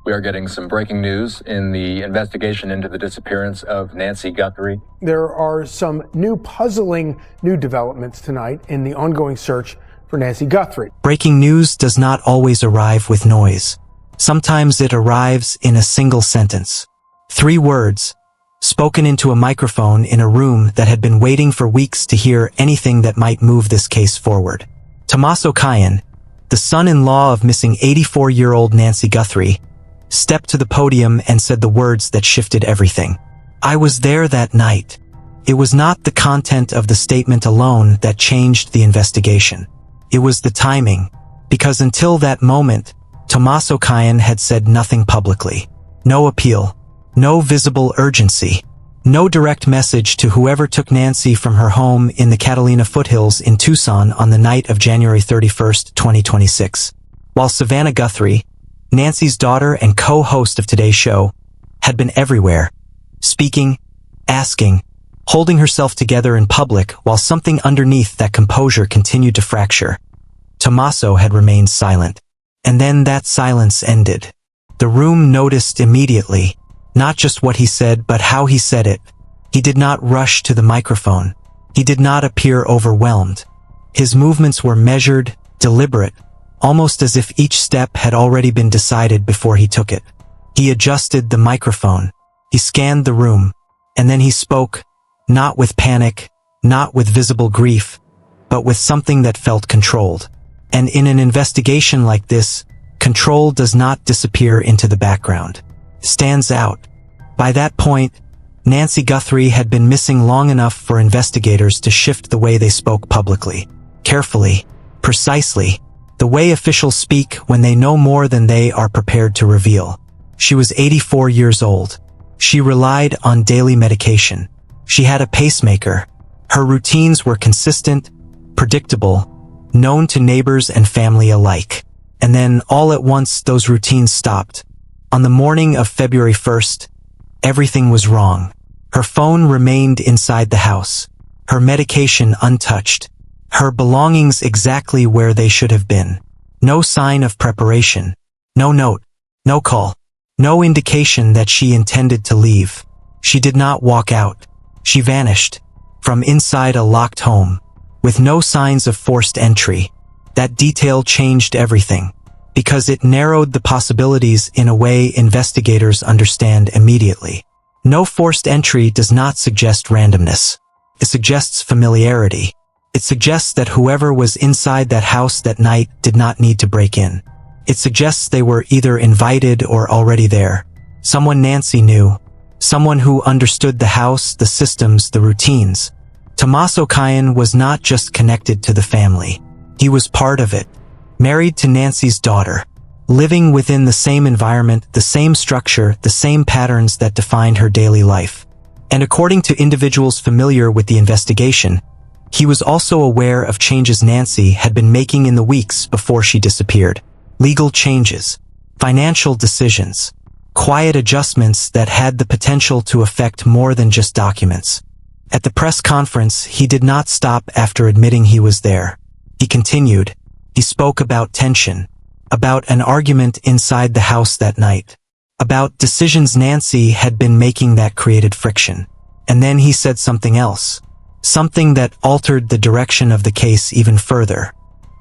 We are getting some breaking news in the investigation into the disappearance of Nancy Guthrie. There are some puzzling new developments tonight in the ongoing search for Nancy Guthrie. Breaking news does not always arrive with noise. Sometimes it arrives in a single sentence. 3 words, spoken into a microphone in a room that had been waiting for weeks to hear anything that might move this case forward. Tomaso Chion, the son-in-law of missing 84-year-old Nancy Guthrie, stepped to the podium and said the words that shifted everything. "I was there that night." It was not the content of the statement alone that changed the investigation. It was the timing, because until that moment, Tomaso Chion had said nothing publicly. No appeal, no visible urgency, no direct message to whoever took Nancy from her home in the Catalina foothills in Tucson on the night of January 31st, 2026. While Savannah Guthrie, Nancy's daughter and co-host of today's show, had been everywhere, speaking, asking, holding herself together in public while something underneath that composure continued to fracture. Tomaso had remained silent. And then that silence ended. The room noticed immediately, not just what he said but how he said it. He did not rush to the microphone. He did not appear overwhelmed. His movements were measured, deliberate, almost as if each step had already been decided before he took it. He adjusted the microphone. He scanned the room. And then he spoke, not with panic, not with visible grief, but with something that felt controlled. And in an investigation like this, control does not disappear into the background. It stands out. By that point, Nancy Guthrie had been missing long enough for investigators to shift the way they spoke publicly. Carefully, precisely, the way officials speak when they know more than they are prepared to reveal. She was 84 years old. She relied on daily medication. She had a pacemaker. Her routines were consistent, predictable, known to neighbors and family alike. And then, all at once, those routines stopped. On the morning of February 1st, everything was wrong. Her phone remained inside the house. Her medication untouched. Her belongings exactly where they should have been. No sign of preparation. No note. No call. No indication that she intended to leave. She did not walk out. She vanished. From inside a locked home. With no signs of forced entry. That detail changed everything. Because it narrowed the possibilities in a way investigators understand immediately. No forced entry does not suggest randomness. It suggests familiarity. It suggests that whoever was inside that house that night did not need to break in. It suggests they were either invited or already there. Someone Nancy knew. Someone who understood the house, the systems, the routines. Tomaso Chion was not just connected to the family. He was part of it. Married to Nancy's daughter. Living within the same environment, the same structure, the same patterns that defined her daily life. And according to individuals familiar with the investigation, he was also aware of changes Nancy had been making in the weeks before she disappeared. Legal changes, financial decisions, quiet adjustments that had the potential to affect more than just documents. At the press conference, he did not stop after admitting he was there. He continued. He spoke about tension, about an argument inside the house that night, about decisions Nancy had been making that created friction. And then he said something else. Something that altered the direction of the case even further.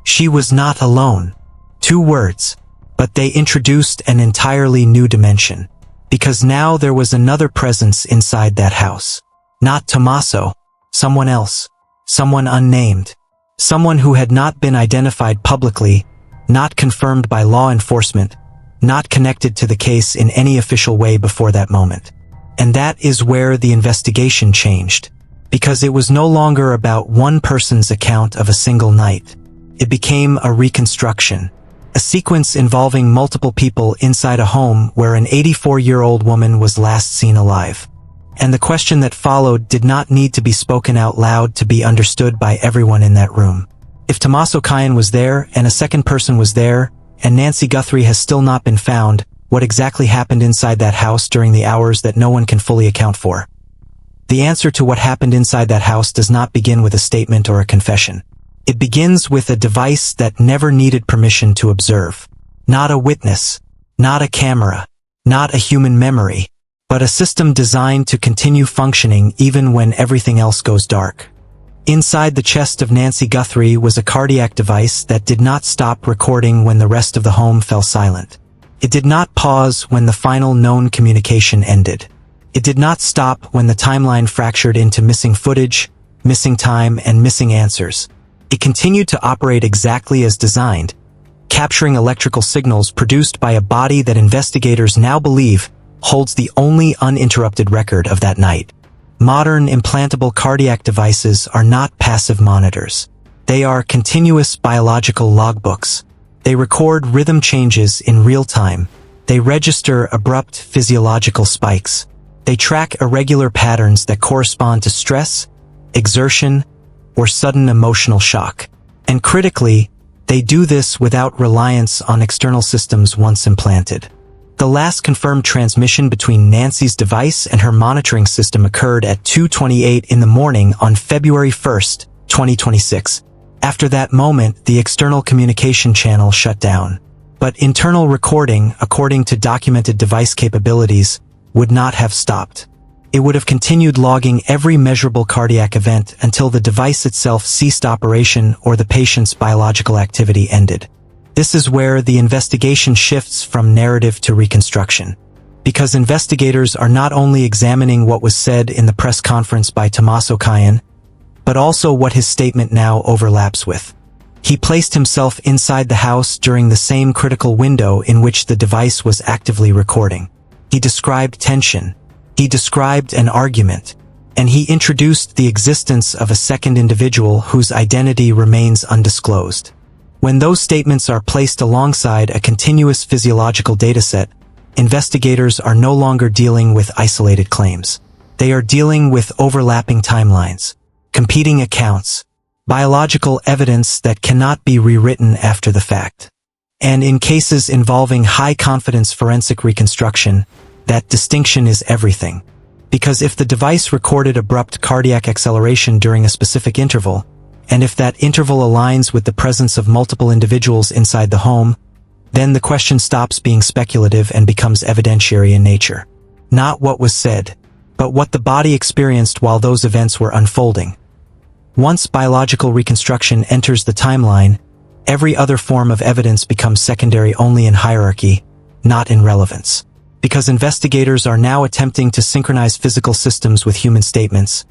She was not alone. 2 words, but they introduced an entirely new dimension. Because now there was another presence inside that house. Not Tomaso, someone else, someone unnamed, someone who had not been identified publicly, not confirmed by law enforcement, not connected to the case in any official way before that moment. And that is where the investigation changed. Because it was no longer about one person's account of a single night. It became a reconstruction. A sequence involving multiple people inside a home where an 84-year-old woman was last seen alive. And the question that followed did not need to be spoken out loud to be understood by everyone in that room. If Tomaso Chion was there, and a second person was there, and Nancy Guthrie has still not been found, what exactly happened inside that house during the hours that no one can fully account for? The answer to what happened inside that house does not begin with a statement or a confession. It begins with a device that never needed permission to observe. Not a witness, not a camera, not a human memory, but a system designed to continue functioning even when everything else goes dark. Inside the chest of Nancy Guthrie was a cardiac device that did not stop recording when the rest of the home fell silent. It did not pause when the final known communication ended. It did not stop when the timeline fractured into missing footage, missing time, and missing answers. It continued to operate exactly as designed, capturing electrical signals produced by a body that investigators now believe holds the only uninterrupted record of that night. Modern implantable cardiac devices are not passive monitors. They are continuous biological logbooks. They record rhythm changes in real time. They register abrupt physiological spikes. They track irregular patterns that correspond to stress, exertion, or sudden emotional shock. And critically, they do this without reliance on external systems once implanted. The last confirmed transmission between Nancy's device and her monitoring system occurred at 2:28 in the morning on February 1st, 2026. After that moment, the external communication channel shut down. But internal recording, according to documented device capabilities, would not have stopped. It would have continued logging every measurable cardiac event until the device itself ceased operation or the patient's biological activity ended. This is where the investigation shifts from narrative to reconstruction. Because investigators are not only examining what was said in the press conference by Tomaso Chion, but also what his statement now overlaps with. He placed himself inside the house during the same critical window in which the device was actively recording. He described tension. He described an argument. And he introduced the existence of a second individual whose identity remains undisclosed. When those statements are placed alongside a continuous physiological dataset, investigators are no longer dealing with isolated claims. They are dealing with overlapping timelines, competing accounts, biological evidence that cannot be rewritten after the fact. And in cases involving high-confidence forensic reconstruction, that distinction is everything. Because if the device recorded abrupt cardiac acceleration during a specific interval, and if that interval aligns with the presence of multiple individuals inside the home, then the question stops being speculative and becomes evidentiary in nature. Not what was said, but what the body experienced while those events were unfolding. Once biological reconstruction enters the timeline, every other form of evidence becomes secondary only in hierarchy, not in relevance. Because investigators are now attempting to synchronize physical systems with human statements,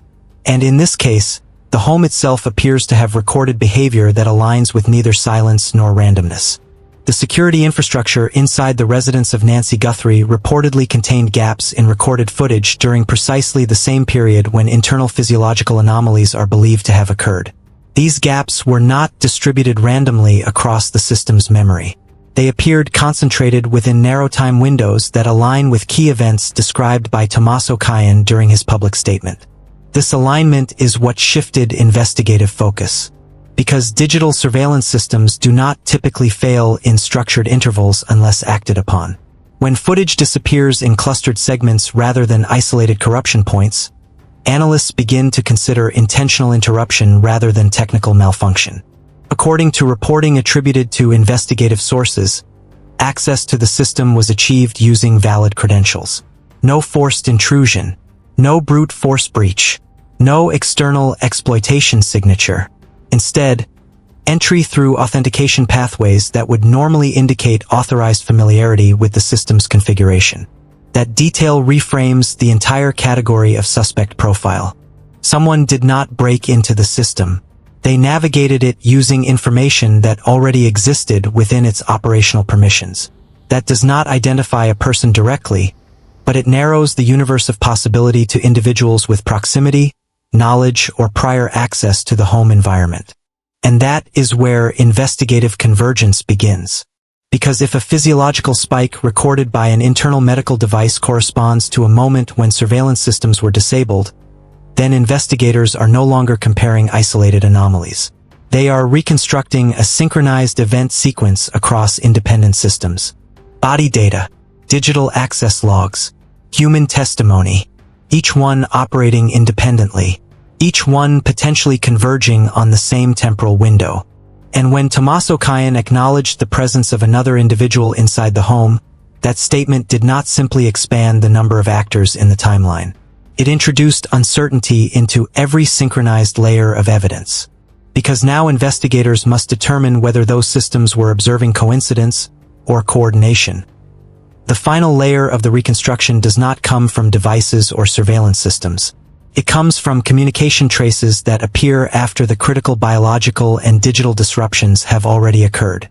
and in this case, the home itself appears to have recorded behavior that aligns with neither silence nor randomness. The security infrastructure inside the residence of Nancy Guthrie reportedly contained gaps in recorded footage during precisely the same period when internal physiological anomalies are believed to have occurred. These gaps were not distributed randomly across the system's memory. They appeared concentrated within narrow time windows that align with key events described by Tomaso Chion during his public statement. This alignment is what shifted investigative focus. Because digital surveillance systems do not typically fail in structured intervals unless acted upon. When footage disappears in clustered segments rather than isolated corruption points, analysts begin to consider intentional interruption rather than technical malfunction. According to reporting attributed to investigative sources, access to the system was achieved using valid credentials. No forced intrusion, no brute force breach, no external exploitation signature. Instead, entry through authentication pathways that would normally indicate authorized familiarity with the system's configuration. That detail reframes the entire category of suspect profile. Someone did not break into the system. They navigated it using information that already existed within its operational permissions. That does not identify a person directly, but it narrows the universe of possibility to individuals with proximity, knowledge, or prior access to the home environment. And that is where investigative convergence begins. Because if a physiological spike recorded by an internal medical device corresponds to a moment when surveillance systems were disabled, then investigators are no longer comparing isolated anomalies. They are reconstructing a synchronized event sequence across independent systems. Body data, digital access logs, human testimony, each one operating independently, each one potentially converging on the same temporal window. And when Tomaso Chion acknowledged the presence of another individual inside the home, That statement did not simply expand the number of actors in the timeline. It introduced uncertainty into every synchronized layer of evidence. Because now investigators must determine whether those systems were observing coincidence or coordination. The final layer of the reconstruction does not come from devices or surveillance systems. It comes from communication traces that appear after the critical biological and digital disruptions have already occurred.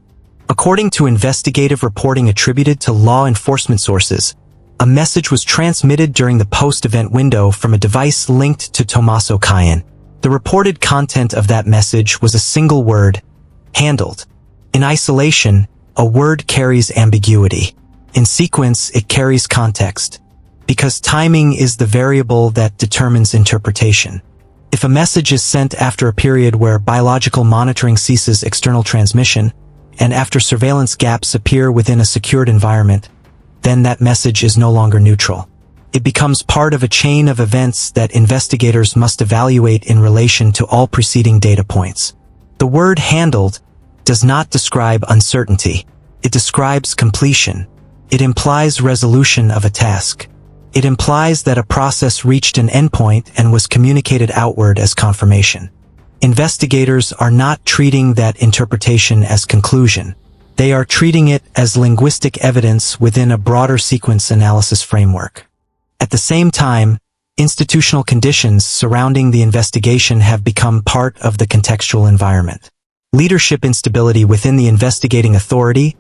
According to investigative reporting attributed to law enforcement sources, a message was transmitted during the post-event window from a device linked to Tomaso Chion. The reported content of that message was a single word, handled. In isolation, a word carries ambiguity. In sequence, it carries context. Because timing is the variable that determines interpretation. If a message is sent after a period where biological monitoring ceases external transmission, and after surveillance gaps appear within a secured environment, then that message is no longer neutral. It becomes part of a chain of events that investigators must evaluate in relation to all preceding data points. The word handled does not describe uncertainty. It describes completion. It implies resolution of a task. It implies that a process reached an endpoint and was communicated outward as confirmation. Investigators are not treating that interpretation as conclusion. They are treating it as linguistic evidence within a broader sequence analysis framework. At the same time, institutional conditions surrounding the investigation have become part of the contextual environment. Leadership instability within the investigating authority,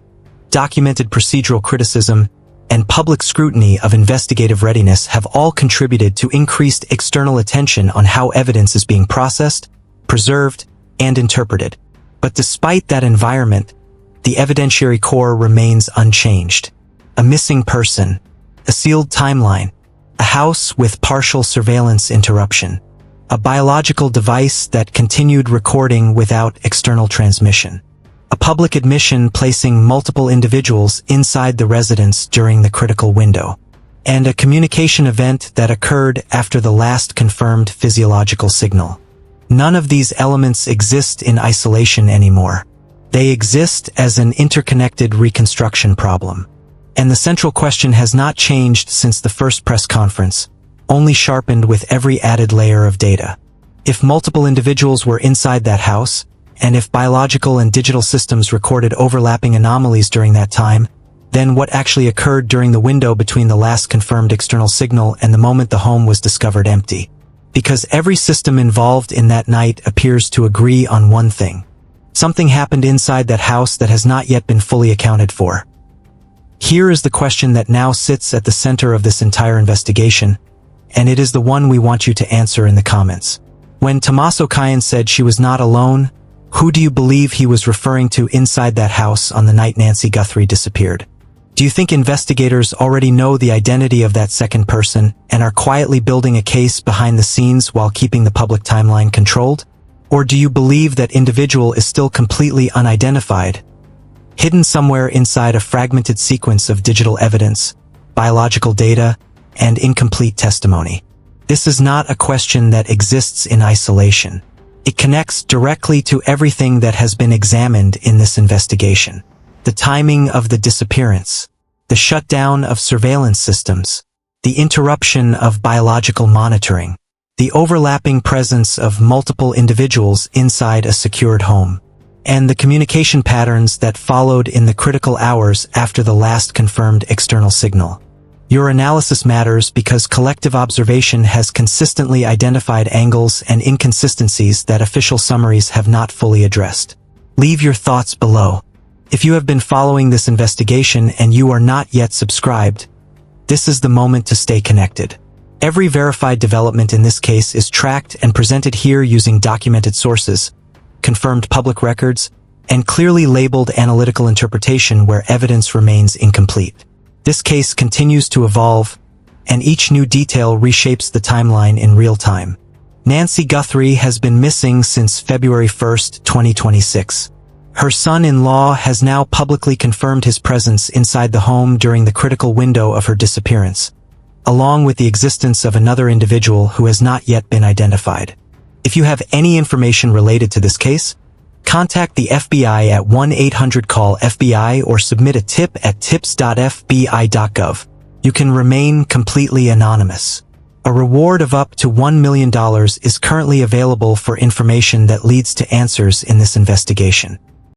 documented procedural criticism, and public scrutiny of investigative readiness have all contributed to increased external attention on how evidence is being processed, preserved, and interpreted. But despite that environment, the evidentiary core remains unchanged. A missing person, a sealed timeline, a house with partial surveillance interruption, a biological device that continued recording without external transmission, a public admission placing multiple individuals inside the residence during the critical window, and a communication event that occurred after the last confirmed physiological signal. None of these elements exist in isolation anymore. They exist as an interconnected reconstruction problem. And the central question has not changed since the first press conference, only sharpened with every added layer of data. If multiple individuals were inside that house, and if biological and digital systems recorded overlapping anomalies during that time, then what actually occurred during the window between the last confirmed external signal and the moment the home was discovered empty? Because every system involved in that night appears to agree on one thing. Something happened inside that house that has not yet been fully accounted for. Here is the question that now sits at the center of this entire investigation, and it is the one we want you to answer in the comments. When Tomaso Chion said she was not alone, who do you believe he was referring to inside that house on the night Nancy Guthrie disappeared? Do you think investigators already know the identity of that second person and are quietly building a case behind the scenes while keeping the public timeline controlled? Or do you believe that individual is still completely unidentified, hidden somewhere inside a fragmented sequence of digital evidence, biological data, and incomplete testimony? This is not a question that exists in isolation. It connects directly to everything that has been examined in this investigation. The timing of the disappearance, the shutdown of surveillance systems, the interruption of biological monitoring, the overlapping presence of multiple individuals inside a secured home, and the communication patterns that followed in the critical hours after the last confirmed external signal. Your analysis matters because collective observation has consistently identified angles and inconsistencies that official summaries have not fully addressed. Leave your thoughts below. If you have been following this investigation and you are not yet subscribed, this is the moment to stay connected. Every verified development in this case is tracked and presented here using documented sources, confirmed public records, and clearly labeled analytical interpretation where evidence remains incomplete. This case continues to evolve, and each new detail reshapes the timeline in real time. Nancy Guthrie has been missing since February 1, 2026. Her son-in-law has now publicly confirmed his presence inside the home during the critical window of her disappearance, along with the existence of another individual who has not yet been identified. If you have any information related to this case, Contact the FBI at 1-800-CALL-FBI or submit a tip at tips.fbi.gov. You can remain completely anonymous. A reward of up to $1 million is currently available for information that leads to answers in this investigation.